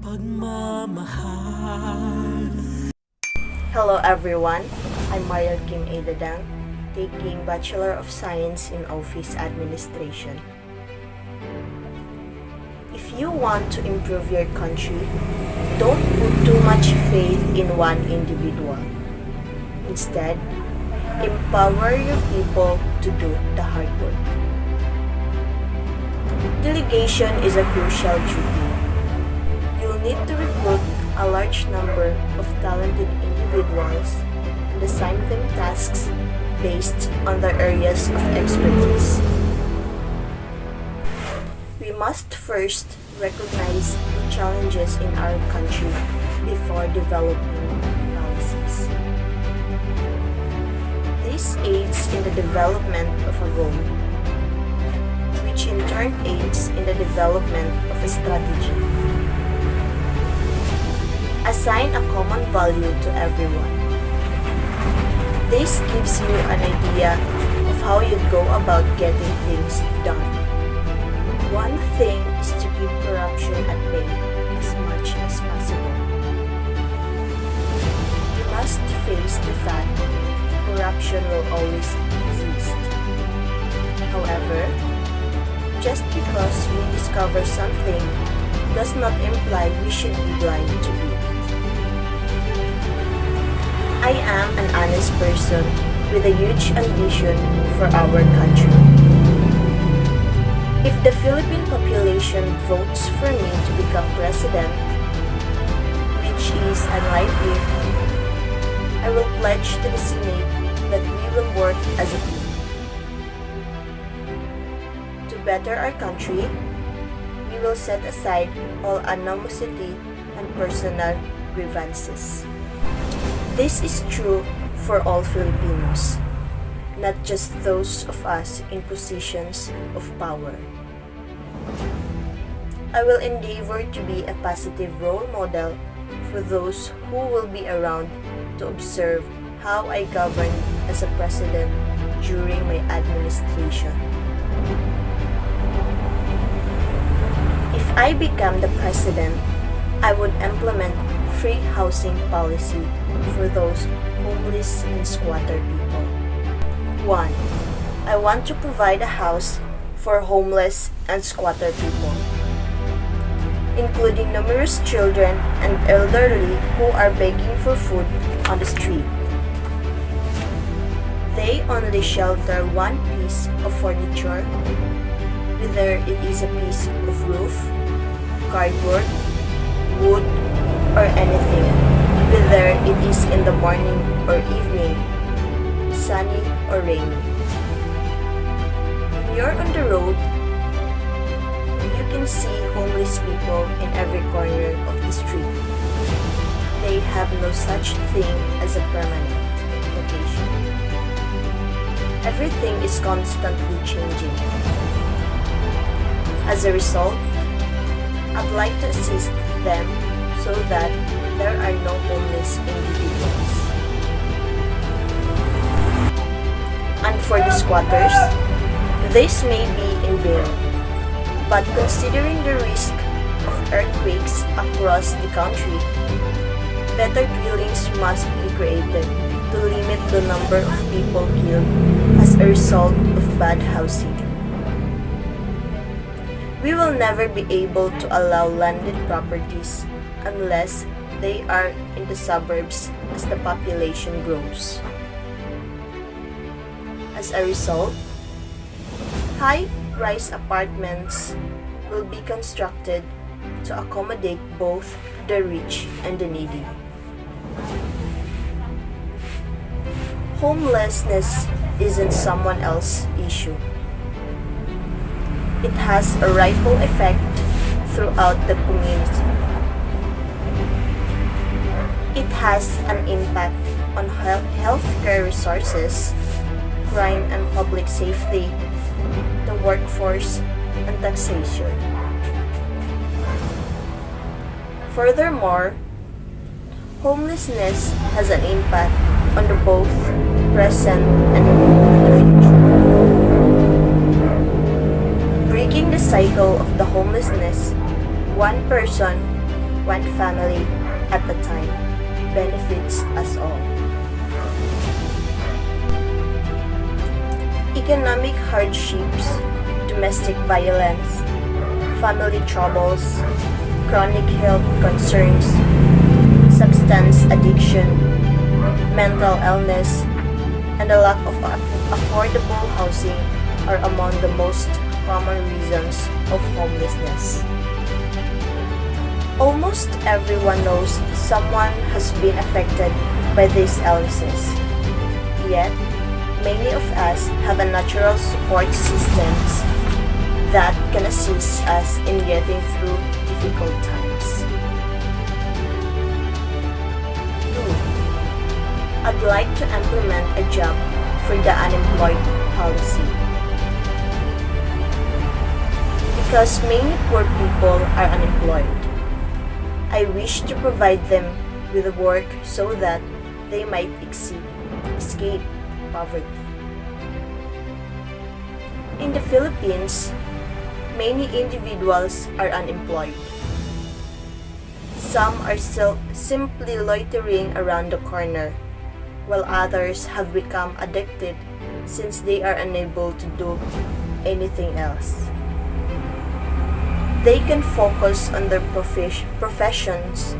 pagmamahal. Hello everyone, I'm Mariel Dadang, taking Bachelor of Science in Office Administration. If you want to improve your country, don't put too much faith in one individual. Instead, empower your people to do the hard work. Delegation is a crucial duty. You'll need to recruit a large number of talented individuals and assign them tasks based on their areas of expertise. We must first recognize the challenges in our country before developing policies. This aids in the development of a goal, which in turn aids in the development of a strategy. Assign a common value to everyone. This gives you an idea of how you go about getting things done. One thing is to keep corruption at bay as much as possible. You must face the fact that corruption will always exist. However, just because we discover something does not imply we should be blind to it. I am an honest person with a huge ambition for our country. If the Philippine population votes for me to become president, which is unlikely, I will pledge to the Senate that we will work as a team. To better our country, we will set aside all animosity and personal grievances. This is true for all Filipinos, not just those of us in positions of power. I will endeavor to be a positive role model for those who will be around to observe how I govern as a president during my administration. If I become the president, I would implement free housing policy for those homeless and squatter people. 1. I want to provide a house for homeless and squatter people, including numerous children and elderly who are begging for food on the street. They only shelter one piece of furniture, whether it is a piece of roof, cardboard, wood, or anything, whether it is in the morning or evening, sunny or rainy. When you're on the road, you can see homeless people in every corner of the street. They have no such thing as a permanent location. Everything is constantly changing. As a result, I'd like to assist them so that there are no homeless individuals. And for the squatters, this may be in vain, but considering the risk of earthquakes across the country, better dwellings must be created to limit the number of people killed as a result of bad housing. We will never be able to allow landed properties unless they are in the suburbs as the population grows. As a result, high-rise apartments will be constructed to accommodate both the rich and the needy. Homelessness isn't someone else's issue. It has a ripple effect throughout the community. It has an impact on healthcare resources, crime and public safety, the workforce, and taxation. Furthermore, homelessness has an impact on the both present and the future. Breaking the cycle of the homelessness, one person one family at a time benefits us all. Economic hardships, domestic violence, family troubles, chronic health concerns, substance addiction, mental illness, and a lack of affordable housing are among the most common reasons of homelessness. Almost everyone knows someone has been affected by these illnesses. Yet, many of us have a natural support systems that can assist us in getting through difficult times. 2. I'd like to implement a job for the unemployed policy. Because many poor people are unemployed, I wish to provide them with work so that they might escape poverty. In the Philippines, many individuals are unemployed. Some are still simply loitering around the corner, while others have become addicted since they are unable to do anything else. They can focus on their professions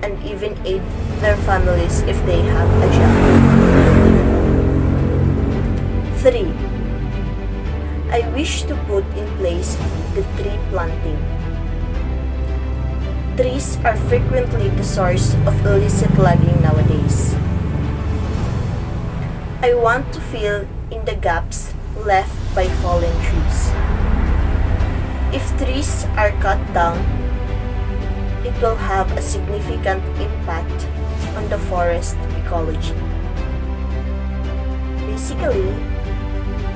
and even aid their families if they have a job. 3. I wish to put in place the tree planting. Trees are frequently the source of illicit logging nowadays. I want to fill in the gaps left by fallen trees. If trees are cut down, it will have a significant impact on the forest ecology. Basically,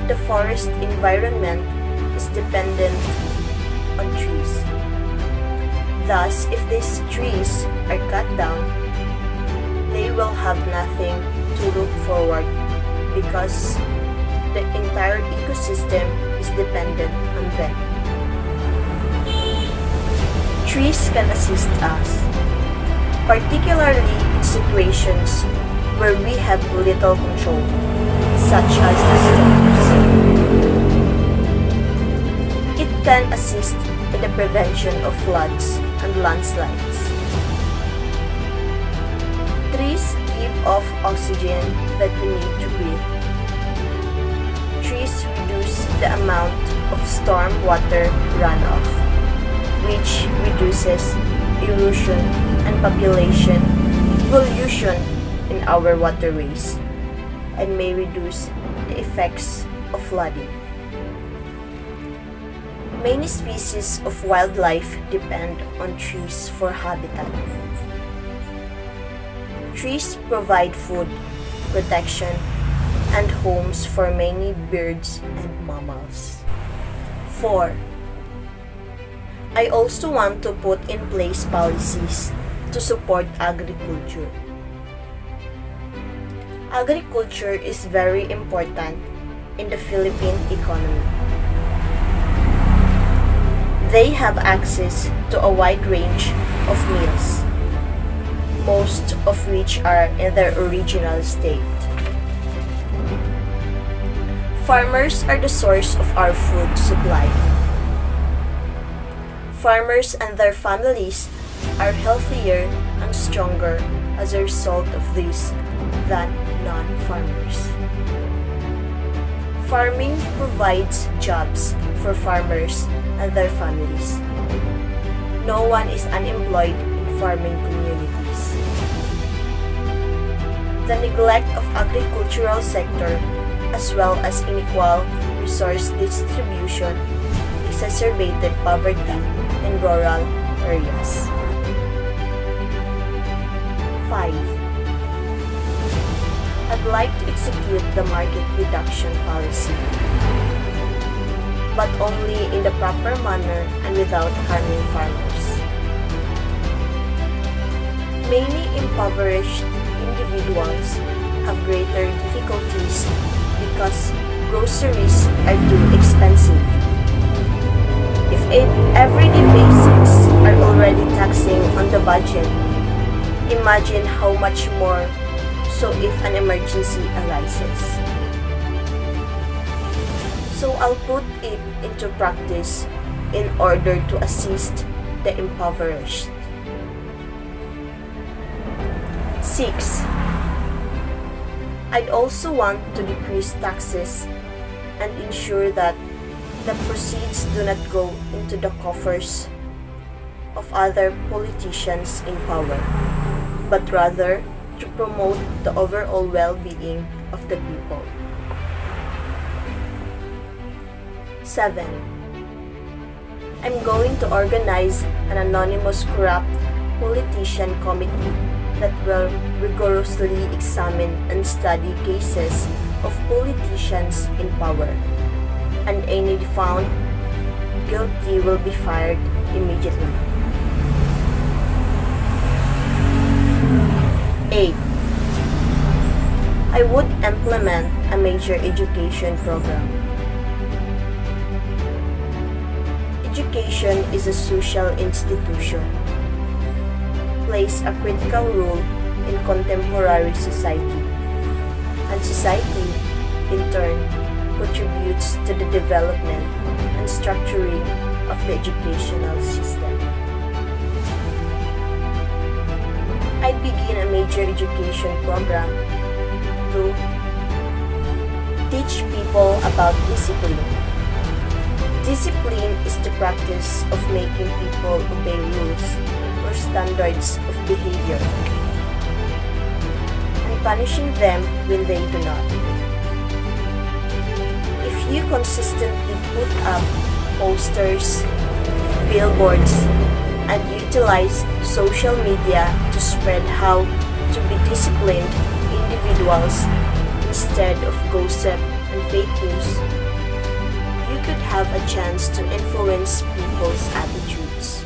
the forest environment is dependent on trees. Thus, if these trees are cut down, they will have nothing to look forward because the entire ecosystem is dependent on them. Trees can assist us, particularly in situations where we have little control, such as the storms. It can assist in the prevention of floods and landslides. Trees give off oxygen that we need to breathe. Trees reduce the amount of storm water runoff, which reduces erosion and population pollution in our waterways and may reduce the effects of flooding. Many species of wildlife depend on trees for habitat. Trees provide food, protection, and homes for many birds and mammals. 4. I also want to put in place policies to support agriculture. Agriculture is very important in the Philippine economy. They have access to a wide range of meals, most of which are in their original state. Farmers are the source of our food supply. Farmers and their families are healthier and stronger as a result of this than non-farmers. Farming provides jobs for farmers and their families. No one is unemployed in farming communities. The neglect of agricultural sector as well as unequal resource distribution exacerbated poverty in rural areas. 5. I'd like to execute the market reduction policy, but only in the proper manner and without harming farmers. Many impoverished individuals have greater difficulties because groceries are too expensive. If everyday basics are already taxing on the Imagine how much more so if an emergency arises. So I'll put it into practice in order to assist the impoverished. 6. I'd also want to decrease taxes and ensure that the proceeds do not go into the coffers of other politicians in power, but rather to promote the overall well-being of the people. 7. I'm going to organize an anonymous corrupt politician committee that will rigorously examine and study cases of politicians in power, and any found guilty will be fired immediately. 8. I would implement a major education program. Education is a social institution, plays a critical role in contemporary society, and society, in turn, contributes to the development and structuring of the educational system. I'd begin a major education program to teach people about discipline. Discipline is the practice of making people obey rules or standards of behavior and punishing them when they do not. If you consistently put up posters, billboards, and utilize social media to spread how to be disciplined individuals instead of gossip and fake news, you could have a chance to influence people's attitudes.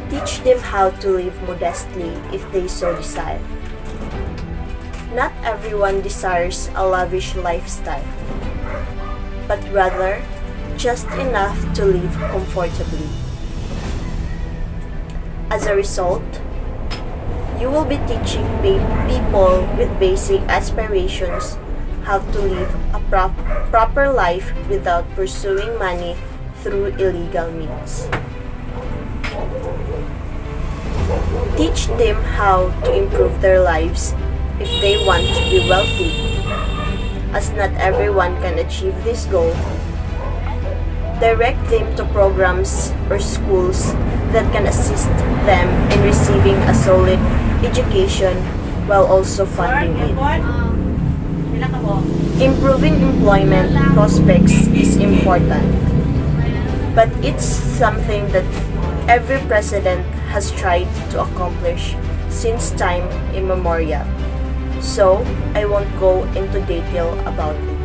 Teach them how to live modestly if they so desire. Not everyone desires a lavish lifestyle, but rather just enough to live comfortably. As a result, you will be teaching people with basic aspirations how to live a proper life without pursuing money through illegal means. Teach them how to improve their lives if they want to be wealthy. As not everyone can achieve this goal, direct them to programs or schools that can assist them in receiving a solid education while also funding it. Improving employment prospects is important, but it's something that every president has tried to accomplish since time immemorial, so I won't go into detail about it.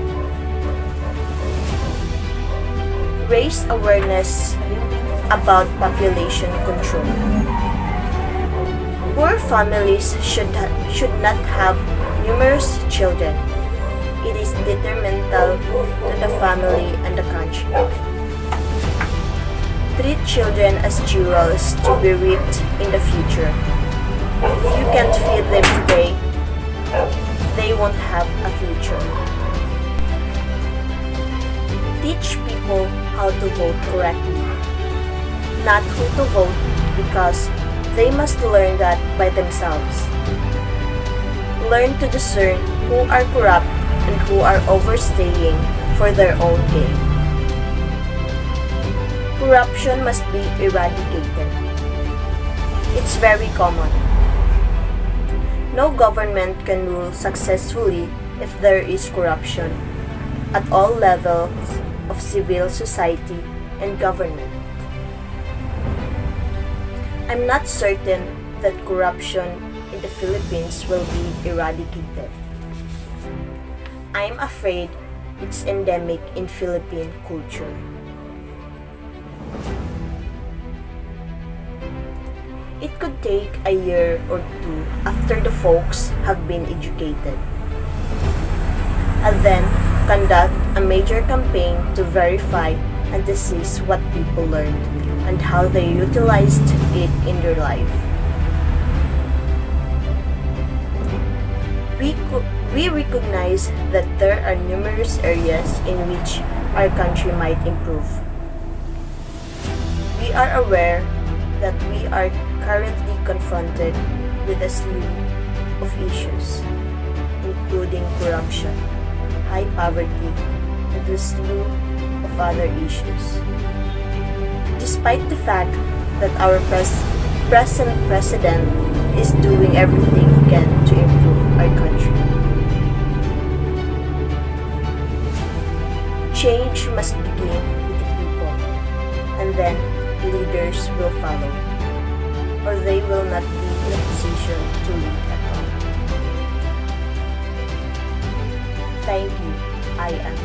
Raise awareness about population control. Poor families should not have numerous children. It is detrimental to the family and the country. Treat children as jewels to be reaped in the future. If you can't feed them today, they won't have a future. Teach people how to vote correctly, not who to vote, because they must learn that by themselves. Learn to discern who are corrupt and who are overstaying for their own gain. Corruption must be eradicated. It's very common. No government can rule successfully if there is corruption at all levels of civil society and government. I'm not certain that corruption in the Philippines will be eradicated. I'm afraid it's endemic in Philippine culture. It could take a year or two after the folks have been educated, and then conduct a major campaign to verify and assess what people learned. and how they utilized it in their life. We recognize that there are numerous areas in which our country might improve. We are aware that we are currently confronted with a slew of issues, including corruption, high poverty, and a slew of other issues. Despite the fact that our present president is doing everything he can to improve our country, change must begin with the people, and then leaders will follow, or they will not be in a position to lead at all. Thank you. I am